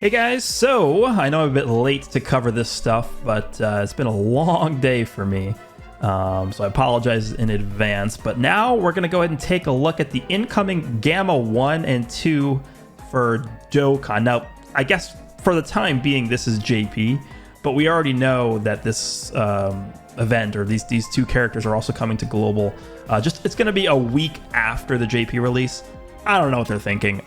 Hey guys, so I know I'm a bit late to cover this stuff, but it's been a long day for me, so I apologize in advance. But now we're going to go ahead and take a look at the incoming Gamma 1 and 2 for Dokkan. Now, I guess for the time being, this is JP, but we already know that this event, or these two characters, are also coming to Global. It's going to be a week after the JP release. I don't know what they're thinking.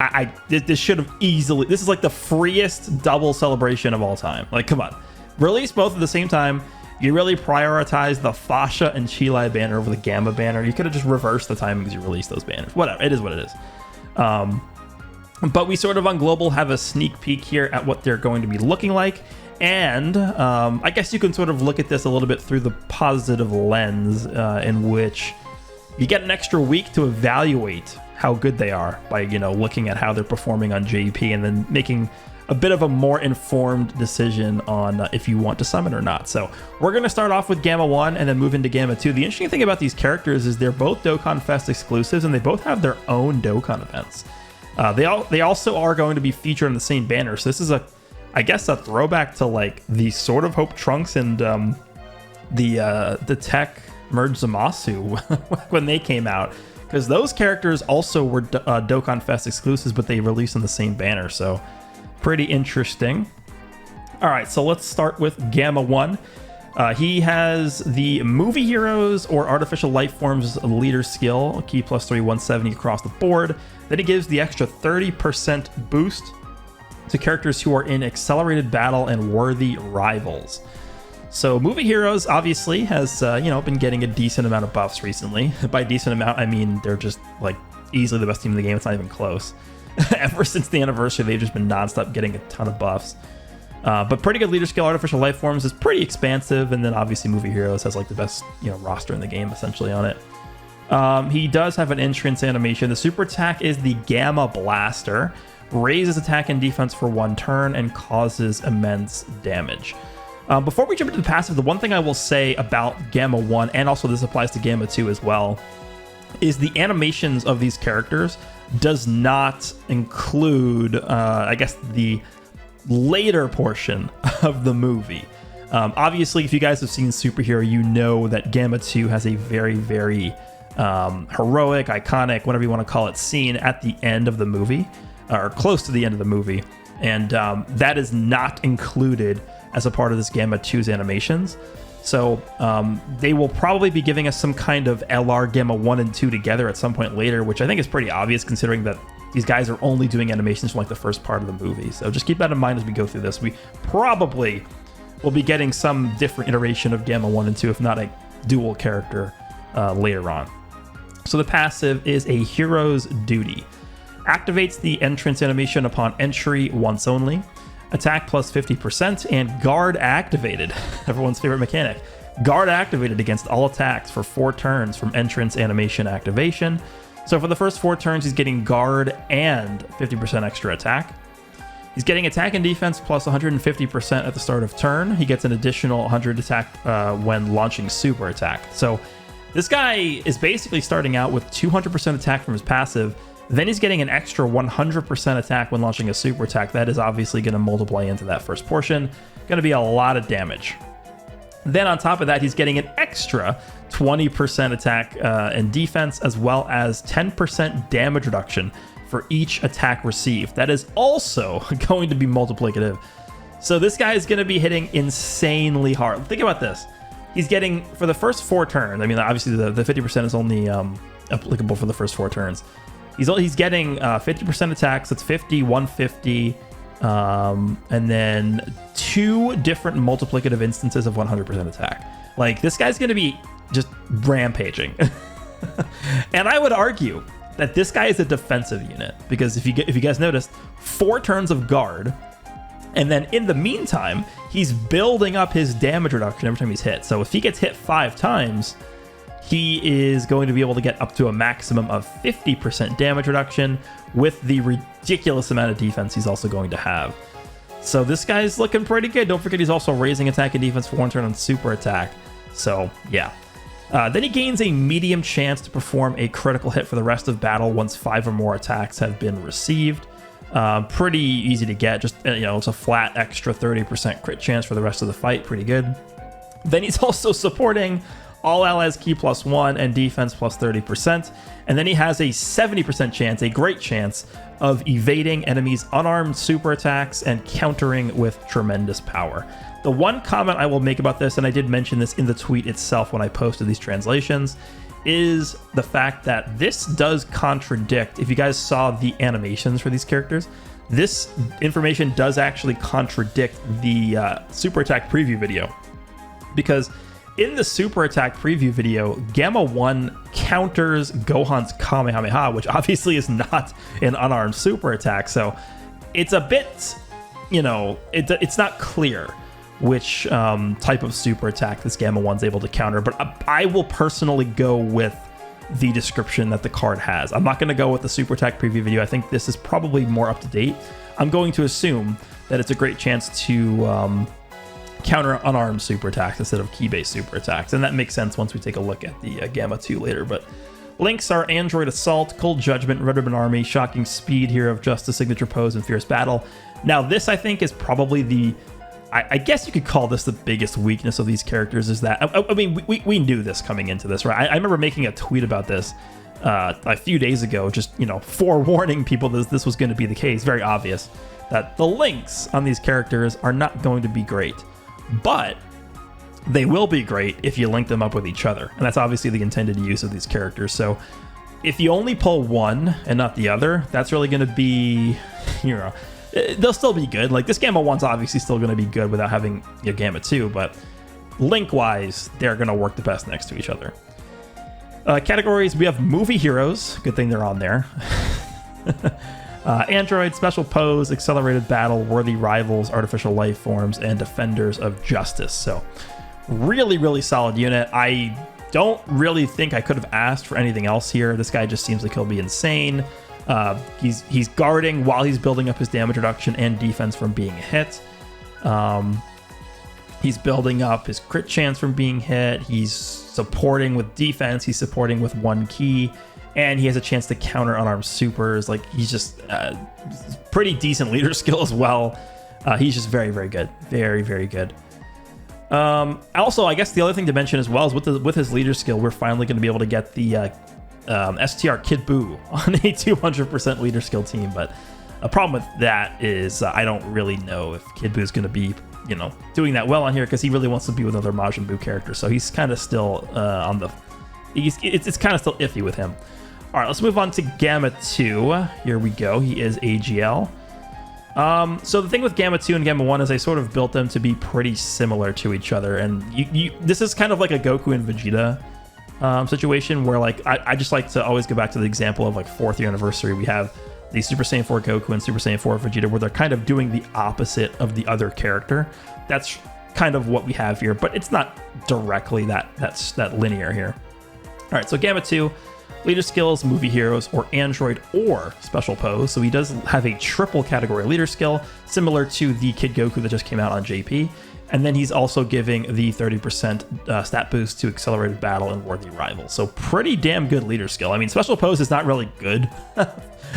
This should have easily... This is like the freest double celebration of all time. Like, come on. Release both at the same time. You really prioritize the Fascia and Chilai banner over the Gamma banner. You could have just reversed the timings you released those banners. Whatever. It is what it is. But we sort of on Global have a sneak peek here at what they're going to be looking like. And I guess you can sort of look at this a little bit through the positive lens in which you get an extra week to evaluate how good they are by, looking at how they're performing on JP and then making a bit of a more informed decision on if you want to summon or not. So we're going to start off with Gamma 1 and then move into Gamma 2. The interesting thing about these characters is they're both Dokkan Fest exclusives and they both have their own Dokkan events. They also are going to be featured on the same banner. So this is I guess a throwback to like the sort of Hope Trunks and the Tech Merge Zamasu when they came out. Because those characters also were Dokkan Fest exclusives, but they released on the same banner, so pretty interesting. All right, so let's start with Gamma 1. He has the Movie Heroes or Artificial Life Forms leader skill, key plus 3, 170 across the board. Then he gives the extra 30% boost to characters who are in accelerated battle and worthy rivals. So Movie Heroes obviously has, been getting a decent amount of buffs recently. By decent amount, I mean they're just like easily the best team in the game. It's not even close. Ever since the anniversary, they've just been nonstop getting a ton of buffs. But pretty good leader skill. Artificial Life Forms is pretty expansive, and then obviously Movie Heroes has like the best roster in the game essentially on it. He does have an entrance animation. The super attack is the Gamma Blaster, raises attack and defense for 1 turn, and causes immense damage. Before we jump into the passive, the one thing I will say about Gamma 1, and also this applies to Gamma 2 as well, is the animations of these characters does not include, the later portion of the movie. Obviously, if you guys have seen Superhero, you know that Gamma 2 has a very, very heroic, iconic, whatever you want to call it, scene at the end of the movie, or close to the end of the movie, and that is not included as a part of this Gamma 2's animations. So they will probably be giving us some kind of LR Gamma 1 and 2 together at some point later, which I think is pretty obvious considering that these guys are only doing animations from like the first part of the movie. So just keep that in mind as we go through this. We probably will be getting some different iteration of Gamma 1 and 2, if not a dual character later on. So the passive is a Hero's Duty. Activates the entrance animation upon entry once only. Attack plus 50%, and guard activated. Everyone's favorite mechanic. Guard activated against all attacks for 4 turns from entrance animation activation. So for the first 4 turns, he's getting guard and 50% extra attack. He's getting attack and defense plus 150% at the start of turn. He gets an additional 100 attack when launching super attack. So this guy is basically starting out with 200% attack from his passive. Then he's getting an extra 100% attack when launching a super attack. That is obviously going to multiply into that first portion. Going to be a lot of damage. Then on top of that, he's getting an extra 20% attack and defense, as well as 10% damage reduction for each attack received. That is also going to be multiplicative. So this guy is going to be hitting insanely hard. Think about this. He's getting, for the first 4 turns, I mean, obviously the 50% is only applicable for the first 4 turns. He's getting 50% attacks. That's 50, 150, and then 2 different multiplicative instances of 100% attack. Like, this guy's going to be just rampaging. And I would argue that this guy is a defensive unit, because if you guys noticed, 4 turns of guard, and then in the meantime, he's building up his damage reduction every time he's hit. So if he gets hit 5 times, he is going to be able to get up to a maximum of 50% damage reduction with the ridiculous amount of defense he's also going to have. So this guy's looking pretty good. Don't forget he's also raising attack and defense for 1 turn on super attack. So yeah. Then he gains a medium chance to perform a critical hit for the rest of battle once 5 or more attacks have been received. Pretty easy to get. Just, it's a flat extra 30% crit chance for the rest of the fight. Pretty good. Then he's also supporting all allies ki +1 and defense plus 30%. And then he has a 70% chance, a great chance, of evading enemies' unarmed super attacks and countering with tremendous power. The one comment I will make about this, and I did mention this in the tweet itself when I posted these translations, is the fact that this does contradict, if you guys saw the animations for these characters, this information does actually contradict the super attack preview video. Because in the super attack preview video, Gamma 1 counters Gohan's Kamehameha, which obviously is not an unarmed super attack. So it's a bit, it's not clear which type of super attack this Gamma 1's able to counter. But I will personally go with the description that the card has. I'm not going to go with the super attack preview video. I think this is probably more up to date. I'm going to assume that it's a great chance to counter unarmed super attacks instead of key-based super attacks, and that makes sense once we take a look at the Gamma 2 later. But links are Android Assault, Cold Judgment, Red Ribbon Army, Shocking Speed, Hero of Justice, Signature Pose, and Fierce Battle. Now this, I think, is probably I guess you could call this the biggest weakness of these characters, is that, I mean, we knew this coming into this, right? I remember making a tweet about this a few days ago, just, forewarning people that this was going to be the case. Very obvious that the links on these characters are not going to be great. But they will be great if you link them up with each other. And that's obviously the intended use of these characters. So if you only pull one and not the other, that's really going to be, they'll still be good. Like, this Gamma 1's obviously still going to be good without having Gamma 2, but link-wise, they're going to work the best next to each other. Categories, we have movie heroes. Good thing they're on there. Android, Special Pose, Accelerated Battle, Worthy Rivals, Artificial Life Forms, and Defenders of Justice. So really, really solid unit. I don't really think I could have asked for anything else here. This guy just seems like he'll be insane. He's guarding while he's building up his damage reduction and defense from being hit. He's building up his crit chance from being hit. He's supporting with defense. He's supporting with one key. And he has a chance to counter unarmed supers. Like, he's just pretty decent leader skill as well. He's just very, very good. Very, very good. Also, I guess the other thing to mention as well is with his leader skill, we're finally going to be able to get the STR Kid Buu on a 200% leader skill team. But a problem with that is I don't really know if Kid Buu is going to be, doing that well on here, because he really wants to be with other Majin Buu characters. So he's kind of still on the... It's kind of still iffy with him. All right, let's move on to Gamma 2. Here we go. He is AGL. So the thing with Gamma 2 and Gamma 1 is I sort of built them to be pretty similar to each other. And this is kind of like a Goku and Vegeta situation where, like, I just like to always go back to the example of, like, 4th year anniversary. We have the Super Saiyan 4 Goku and Super Saiyan 4 Vegeta, where they're kind of doing the opposite of the other character. That's kind of what we have here, but it's not directly that linear here. All right, so Gamma 2, leader skills, movie heroes, or Android, or Special Pose. So he does have a triple category leader skill, similar to the Kid Goku that just came out on JP. And then he's also giving the 30% stat boost to Accelerated Battle and Worthy Rivals. So pretty damn good leader skill. I mean, Special Pose is not really good.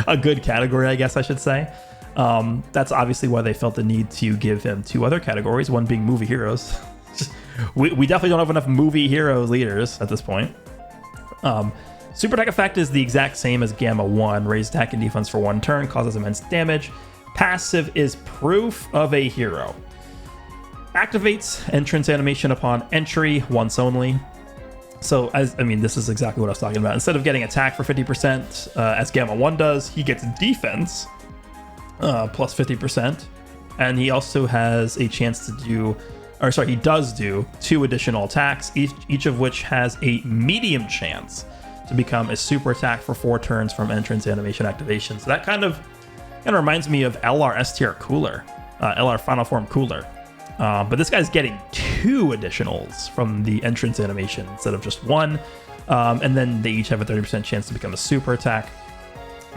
A good category, I guess I should say. That's obviously why they felt the need to give him 2 other categories, one being movie heroes. We definitely don't have enough movie hero leaders at this point. Super attack effect is the exact same as Gamma 1. Raise attack and defense for 1 turn, causes immense damage. Passive is proof of a hero. Activates entrance animation upon entry, once only. So, this is exactly what I was talking about. Instead of getting attack for 50%, as Gamma 1 does, he gets defense plus 50%. And he also has a chance to do... he does do 2 additional attacks, each of which has a medium chance to become a super attack for 4 turns from entrance animation activation. So that kind of reminds me of LR STR Cooler, LR Final Form Cooler. But this guy's getting 2 additionals from the entrance animation instead of just 1. And then they each have a 30% chance to become a super attack.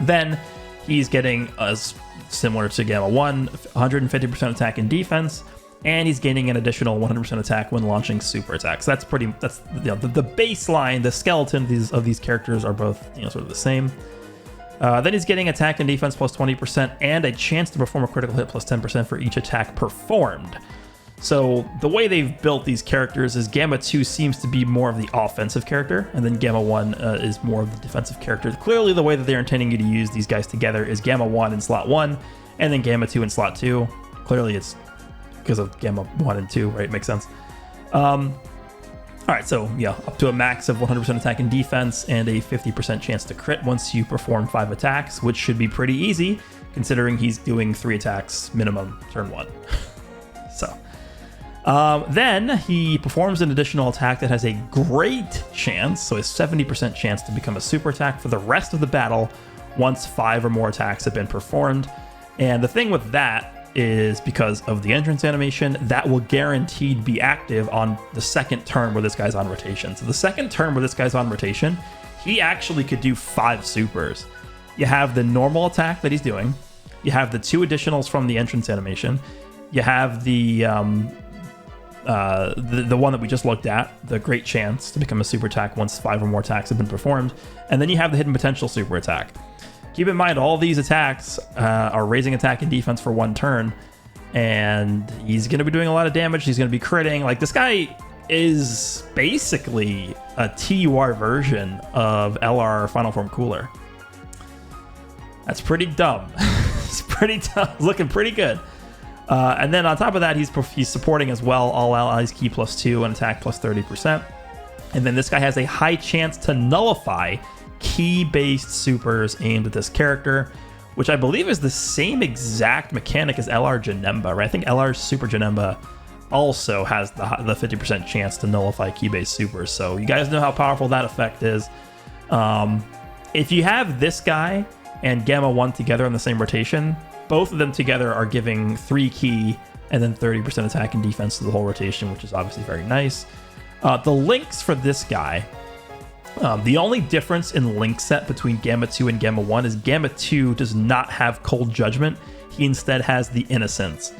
Then he's getting, as similar to Gamma 1, 150% attack and defense. And he's gaining an additional 100% attack when launching super attacks. That's the baseline, the skeleton of these characters are both sort of the same. Then he's getting attack and defense plus 20% and a chance to perform a critical hit plus 10% for each attack performed. So the way they've built these characters is Gamma 2 seems to be more of the offensive character, and then Gamma 1 is more of the defensive character. Clearly, the way that they're intending you to use these guys together is Gamma 1 in slot 1, and then Gamma 2 in slot 2. Clearly, it's because of Gamma 1 and 2, right? Makes sense. All right, so yeah, up to a max of 100% attack and defense and a 50% chance to crit once you perform 5 attacks, which should be pretty easy, considering he's doing 3 attacks minimum turn 1. So... then he performs an additional attack that has a great chance, so a 70% chance to become a super attack for the rest of the battle once 5 or more attacks have been performed. And the thing with that is because of the entrance animation, that will guaranteed be active on the second turn where this guy's on rotation. So the second turn where this guy's on rotation, he actually could do 5 supers. You have the normal attack that he's doing, you have the 2 additionals from the entrance animation, you have the one that we just looked at, the great chance to become a super attack once 5 or more attacks have been performed, and then you have the hidden potential super attack. Keep in mind, all these attacks are raising attack and defense for 1 turn, and he's going to be doing a lot of damage. He's going to be critting. Like, this guy is basically a TUR version of LR Final Form Cooler. That's pretty dumb. It's pretty dumb. Looking pretty good. And then on top of that, he's supporting as well all allies key plus 2 and attack plus 30%. And then this guy has a high chance to nullify key-based supers aimed at this character, which I believe is the same exact mechanic as LR Janemba, right? I think LR Super Janemba also has the 50% chance to nullify key-based supers. So you guys know how powerful that effect is. If you have this guy and Gamma 1 together on the same rotation, both of them together are giving 3 key and then 30% attack and defense to the whole rotation, which is obviously very nice. The links for this guy, the only difference in link set between Gamma 2 and Gamma 1 is Gamma 2 does not have Cold Judgment. He instead has the Innocence.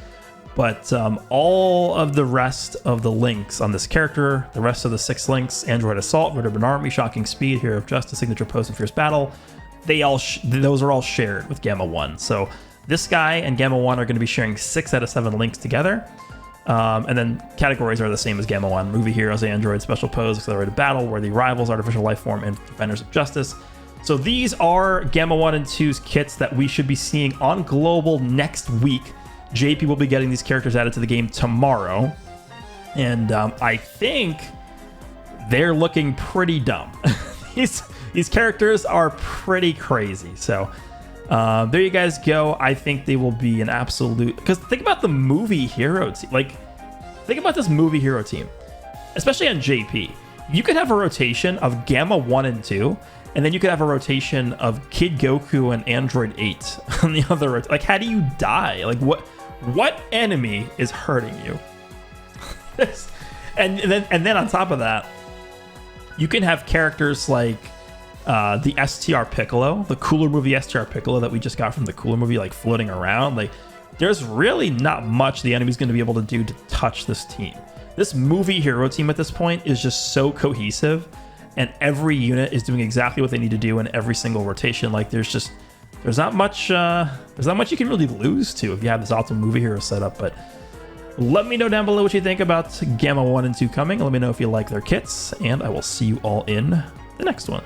But all of the rest of the links on this character, the rest of the 6 links, Android Assault, Vertebrate Army, Shocking Speed, Hero of Justice, Signature Post, and Fierce Battle, those are all shared with Gamma 1. So this guy and Gamma 1 are going to be sharing 6 out of 7 links together. And then categories are the same as Gamma 1. Movie Heroes, Android, Special Pose, Accelerated Battle, Worthy Rivals, Artificial Life Form, and Defenders of Justice. So these are Gamma 1 and 2's kits that we should be seeing on Global next week. JP will be getting these characters added to the game tomorrow. And I think they're looking pretty dumb. These characters are pretty crazy. So... there you guys go. I think they will be an absolute... Because think about the movie hero team. Like, think about this movie hero team. Especially on JP. You could have a rotation of Gamma 1 and 2, and then you could have a rotation of Kid Goku and Android 8 on the other... Like, how do you die? Like, what enemy is hurting you? and then on top of that, you can have characters like... the STR Piccolo, the Cooler Movie STR Piccolo that we just got from the Cooler Movie, like floating around. Like, there's really not much the enemy's going to be able to do to touch this team. This movie hero team at this point is just so cohesive, and every unit is doing exactly what they need to do in every single rotation. Like, there's not much you can really lose to if you have this awesome movie hero setup. But let me know down below what you think about Gamma 1 and 2 coming. Let me know if you like their kits, and I will see you all in the next one.